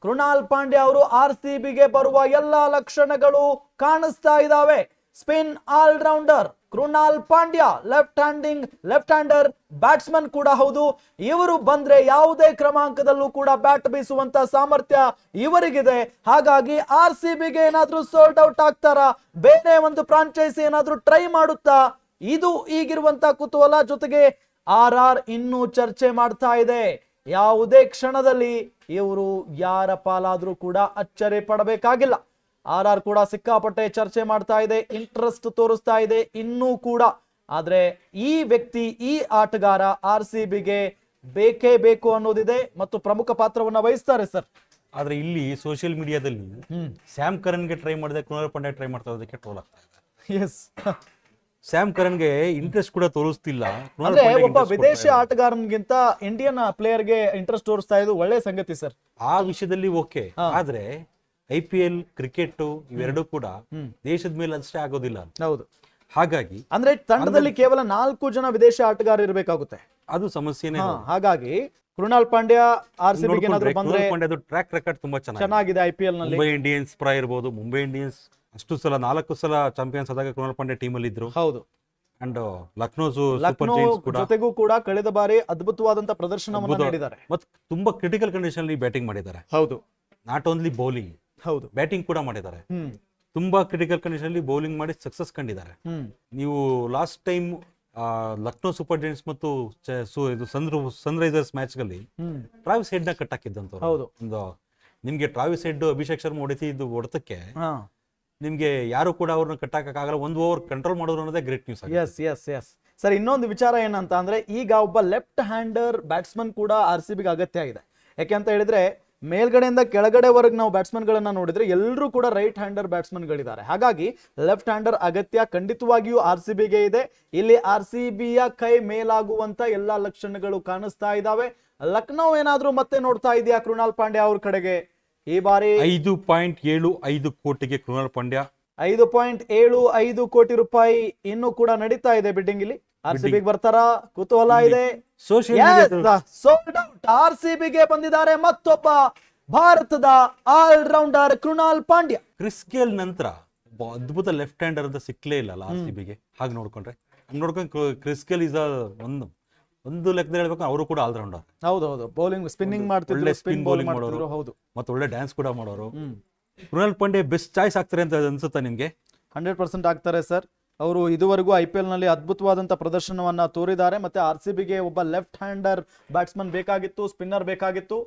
ಕೃಣಾಲ್ ಪಾಂಡ್ಯ ಅವರು RCBಗೆ ಬರುವ ಎಲ್ಲಾ ಲಕ್ಷಣಗಳು ಕಾಣಿಸ್ತಾ ಇದ್ದಾವೆ. Spin allrounder Krunal Pandya left hander batsman ಕೂಡ ಹೌದು. ಇವರು ಬಂದ್ರೆ ಯಾವುದೇ ಕ್ರಮಾಂಕದಲ್ಲೂ ಕೂಡ ಬ್ಯಾಟ್ ಬೀಸುವಂತ ಸಾಮರ್ಥ್ಯ ಇವರಿಗಿದೆ. ಹಾಗಾಗಿ RCBಗೆ ಏನಾದ್ರೂ ಸೋಲ್ಡ್ ಔಟ್ ಆಗ್ತಾರಾ, ಬೇರೆ ಒಂದು ಫ್ರಾಂಚೈಸಿ ಏನಾದ್ರೂ ಟ್ರೈ ಮಾಡುತ್ತಾ, ಇದು ಈಗಿರುವಂತ ಕುತೂಹಲ. ಜೊತೆಗೆ RR ಇನ್ನೂ ಚರ್ಚೆ ಮಾಡ್ತಾ ಇದೆ. ಯಾವುದೇ ಕ್ಷಣದಲ್ಲಿ ಇವರು ಯಾರ ಪಾಲಾದ್ರೂ ಕೂಡ ಅಚ್ಚರಿ ಪಡಬೇಕಾಗಿಲ್ಲ. RR ಕೂಡ ಸಿಕ್ಕಾಪಟ್ಟೆ ಚರ್ಚೆ ಮಾಡ್ತಾ ಇದೆ, ಇಂಟ್ರೆಸ್ಟ್ ತೋರಿಸ್ತಾ ಇದೆ ಇನ್ನೂ ಕೂಡ. ಆದ್ರೆ ಈ ವ್ಯಕ್ತಿ, ಈ ಆಟಗಾರ RCBಗೆ ಬೇಕೇ ಬೇಕು ಅನ್ನೋದಿದೆ ಮತ್ತು ಪ್ರಮುಖ ಪಾತ್ರವನ್ನ ವಹಿಸ್ತಾರೆ ಸರ್. ಆದ್ರೆ ಇಲ್ಲಿ ಸೋಷಿಯಲ್ ಮೀಡಿಯಾದಲ್ಲಿ ಸ್ಯಾಮ್ ಕರನ್ಗೆ ಟ್ರೈ ಮಾಡಿದೆ, ಕೃಣಾಲ್ ಪಾಂಡ್ಯ ಟ್ರೈ ಮಾಡ್ತಾ ಇರೋದಕ್ಕೆ ಟ್ರೋಲ್ ಆಗ್ತಾ ಇದೆ. ಎಸ್, ಸ್ಯಾಮ್ ಕರನ್ಗೆ ಇಂಟ್ರೆಸ್ಟ್ ಕೂಡ ತೋರಿಸ್ತಿಲ್ಲ. ಅಂದ್ರೆ ಒಬ್ಬ ವಿದೇಶಿ ಆಟಗಾರನಿಗಿಂತ ಇಂಡಿಯನ್ ಪ್ಲೇಯರ್ಗೆ ಇಂಟ್ರೆಸ್ಟ್ ತೋರಿಸ್ತಾ ಇದ್ದು ಒಳ್ಳೆ ಸಂಗತಿ ಸರ್. ಆ ವಿಷಯದಲ್ಲಿ ಓಕೆ, ಆದ್ರೆ IPL ಕ್ರಿಕೆಟ್ ಇವೆರಡೂ ಕೂಡ ದೇಶದ ಮೇಲೆ ಅಷ್ಟೇ ಆಗೋದಿಲ್ಲ. ಹೌದು, ಹಾಗಾಗಿ ಅಂದ್ರೆ ತಂಡದಲ್ಲಿ ಕೇವಲ 4 ಜನ ವಿದೇಶಿ ಆಟಗಾರ ಇರಬೇಕಾಗುತ್ತೆ, ಅದು ಸಮಸ್ಯೆನೇ. ಹಾಗಾಗಿ ಕೃಣಾಲ್ ಪಾಂಡ್ಯ RCBಗೆ ಏನಾದ್ರೂ ಬಂದ್ರೆ ಟ್ರ್ಯಾಕ್ ರೆಕಾರ್ಡ್ ತುಂಬಾ ಚೆನ್ನಾಗಿದೆ. IPL ನಲ್ಲಿ ಮುಂಬೈ ಇಂಡಿಯನ್ಸ್ ಪರ ಇರಬಹುದು. ಮುಂಬೈ ಇಂಡಿಯನ್ಸ್ ಅಷ್ಟು ಸಲ 4 ಸಲ ಚಾಂಪಿಯನ್ಸ್ ಆದಾಗ ಕೃಣಾಲ್ ಪಾಂಡ್ಯ ಟೀಮ್ ಅಲ್ಲಿ ಇದ್ರು. ಹೌದು, ಅಂಡ್ ಲಕ್ನೋ ಸೂಪರ್ ಜೈಂಟ್ಸ್ ಕೂಡ ಜೊತೆಗೂ ಕೂಡ ಕಳೆದ ಬಾರಿ ಅದ್ಭುತವಾದಂತ ಪ್ರದರ್ಶನವನ್ನು ನೀಡಿದ್ದಾರೆ. ಮತ್ತೆ ತುಂಬಾ ಕ್ರಿಟಿಕಲ್ ಕಂಡೀಷನ್ ಅಲ್ಲಿ ಬ್ಯಾಟಿಂಗ್ ಮಾಡಿದ್ದಾರೆ. ಹೌದು, ನಾಟ್ ಓನ್ಲಿ ಬೌಲಿಂಗ್, ಹೌದು, ಬ್ಯಾಟಿಂಗ್ ಕೂಡ ಮಾಡಿದ್ದಾರೆ. ತುಂಬಾ ಕ್ರಿಟಿಕಲ್ ಕಂಡೀಷನ್ ಅಲ್ಲಿ ಬೌಲಿಂಗ್ ಮಾಡಿ ಸಕ್ಸಸ್ ಕಂಡಿದ್ದಾರೆ. ನೀವು last time Lucknow super Giants ಮತ್ತು ಸನ್ರೈಸರ್ಸ್ ಮ್ಯಾಚ್ ಗಳಲ್ಲಿ ಟ್ರಾವಿಸ್ ಹೆಡ್ ನ ಕಟ್ ಹಾಕಿದ್ದಂತ. ಹೌದು, ಒಂದು ನಿಮ್ಗೆ ಟ್ರಾವಿಸ್ ಹೆಡ್ ಅಭಿಷೇಕ್ ಶರ್ಮಾ ಹೊಡೆತಿದ್ದು ಹೊಡೆತಕ್ಕೆ ನಿಮ್ಗೆ ಯಾರು ಕೂಡ ಅವ್ರನ್ನ ಕಟ್ಟಾಕಕ್ಕಾಗಲ್ಲ. 1 ಓವರ್ ಕಂಟ್ರೋಲ್ ಮಾಡೋದು ಅನ್ನೋದೇ ಗ್ರೇಟ್ ನ್ಯೂಸ್. ಎಸ್ ಸರ್, ಇನ್ನೊಂದು ವಿಚಾರ ಏನಂತ ಅಂದ್ರೆ ಈಗ ಒಬ್ಬ ಲೆಫ್ಟ್ ಹ್ಯಾಂಡರ್ ಬ್ಯಾಟ್ಸ್ಮನ್ ಕೂಡ RCBಗೆ ಅಗತ್ಯ ಇದೆ. ಯಾಕೆ ಅಂತ ಹೇಳಿದ್ರೆ ಮೇಲ್ಗಡೆಯಿಂದ ಕೆಳಗಡೆವರೆಗೆ ನಾವು ಬ್ಯಾಟ್ಸ್ಮನ್ ಗಳನ್ನ ನೋಡಿದ್ರೆ ಎಲ್ಲರೂ ಕೂಡ ರೈಟ್ ಹ್ಯಾಂಡರ್ ಬ್ಯಾಟ್ಸ್ಮನ್ ಗಳಿದ್ದಾರೆ. ಹಾಗಾಗಿ ಲೆಫ್ಟ್ ಹ್ಯಾಂಡರ್ ಅಗತ್ಯ ಖಂಡಿತವಾಗಿಯೂ RCBಗೆ ಇದೆ. ಇಲ್ಲಿ RCBಯ ಕೈ ಮೇಲಾಗುವಂತ ಎಲ್ಲಾ ಲಕ್ಷಣಗಳು ಕಾಣಿಸ್ತಾ ಇದಾವೆ. ಲಕ್ನೋ ಏನಾದ್ರೂ ಮತ್ತೆ ನೋಡ್ತಾ ಇದೆಯಾ ಕೃಣಾಲ್ ಪಾಂಡ್ಯ ಅವ್ರ ಕಡೆಗೆ? ಈ ಬಾರಿ 5.75 ಕೋಟಿಗೆ ಕೃಣಾಲ್ ಪಾಂಡ್ಯ, 5.75 ಕೋಟಿ ರೂಪಾಯಿ ಇನ್ನೂ ಕೂಡ ನಡೀತಾ ಇದೆ ಬಿಡ್ಡಿಂಗ್. ಇಲ್ಲಿ RCBಗೆ ಬರ್ತಾರಾ? ಕುತೂಹಲ ಇದೆ. ಸೋಲ್ಡ್ ಔಟ್ RCBಗೆ ಬಂದಿದ್ದಾರೆ ಮತ್ತೊಬ್ಬ ಭಾರತದ allrounder Krunal Pandya. Chris Gayle ನಂತರ ಒಬ್ಬ ಅದ್ಭುತ ಲೆಫ್ಟ್ ಹ್ಯಾಂಡರ್ ಅಂತ ಸಿಕ್ಲೇ ಇಲ್ಲ RCBಗೆ. ಹಾಗೆ ನೋಡ್ಕೊಂಡ್ರೆ ಕ್ರಿಸ್ ಗೇಲ್ ಇಸ್ ಒಂದು ಲೆಕ್ಕದಲ್ಲಿ ಹೇಳ್ಬೇಕು, ಅವರು ಕೂಡ ಆಲ್ರೌಂಡರ್. ಹೌದು, ಬೌಲಿಂಗ್ ಸ್ಪಿನ್ನಿಂಗ್ ಮಾಡ್ತಿದ್ರು, ಸ್ಪಿನ್ ಬೌಲಿಂಗ್ ಮಾಡೋರು, ಹೌದು, ಮತ್ತೆ ಒಳ್ಳೆ ಡ್ಯಾನ್ಸ್ ಕೂಡ ಮಾಡೋರು. ಕೃಣಾಲ್ ಪಾಂಡ್ಯ ಬೆಸ್ಟ್ ಚಾಯ್ಸ್ ಆಗ್ತಾರೆ ಅಂತ ಅನ್ಸುತ್ತಾ ನಿಮ್ಗೆ? 100% ಆಗ್ತಾರೆ ಸರ್. ಅವರು ಇದುವರೆಗೂ IPL ನಲ್ಲಿ ಅದ್ಭುತವಾದಂತ ಪ್ರದರ್ಶನವನ್ನ ತೋರಿದ್ದಾರೆ. ಮತ್ತೆ RCBಗೆ ಒಬ್ಬ ಲೆಫ್ಟ್ ಹ್ಯಾಂಡರ್ ಬ್ಯಾಟ್ಸ್ಮನ್ ಬೇಕಾಗಿತ್ತು, ಸ್ಪಿನ್ನರ್ ಬೇಕಾಗಿತ್ತು.